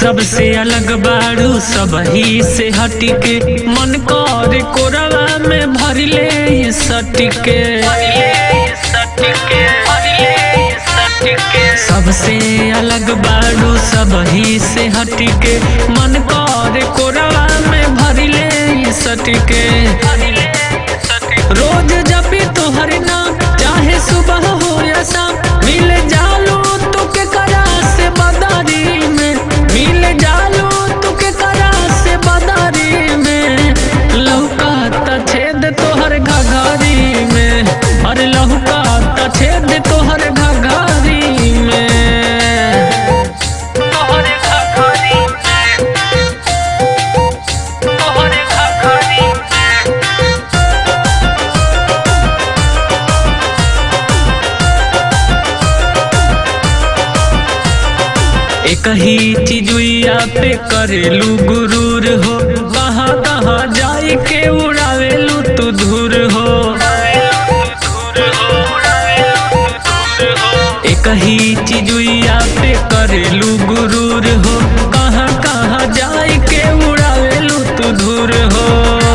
सबसे अलग बारू सबही से हटिके, मन करे कोरवा में भरिले सटिके। सबसे अलग बारू सबही से हटिके, मन करे कोरवा में भरिले सटिके। रोज जपी तोहर नाम, चाहे सुबह हो या शाम, मिल जालू तू के करा से बदारी में, मिल जालू तू के करा से बदारी में। लहुका त छेद तोहर घघरी में, अरे लहुका त छेद तोहर घघरी में। एक ही चीजुइया पे करेलू गुरूर हो, कहाँ कहाँ जाई के उड़ावेलू तू धूर हो। एक ही चीजुइया पे करेलू गुरूर हो, कहाँ कहाँ जाई के उड़ावेलू तू धूर हो।